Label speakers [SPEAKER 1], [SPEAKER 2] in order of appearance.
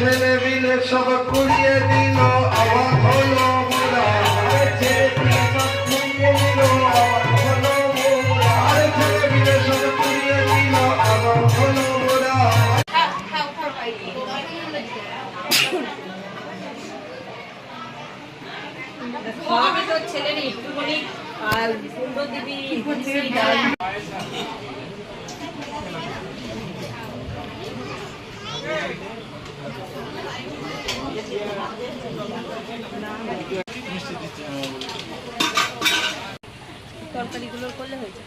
[SPEAKER 1] ছেলে মিলে সব কুড়িয়ে দিল আবার হলো মোরা ছেলে মিলে সব কুড়িয়ে দিল আবার হলো মোরা ছেলে মিলে সব কুড়িয়ে দিল আবার হলো মোরা
[SPEAKER 2] আমি তো ছেলে নেই একটুখানি আর সুন্দর দিদি তরকারিগুলো করলে হয়েছে।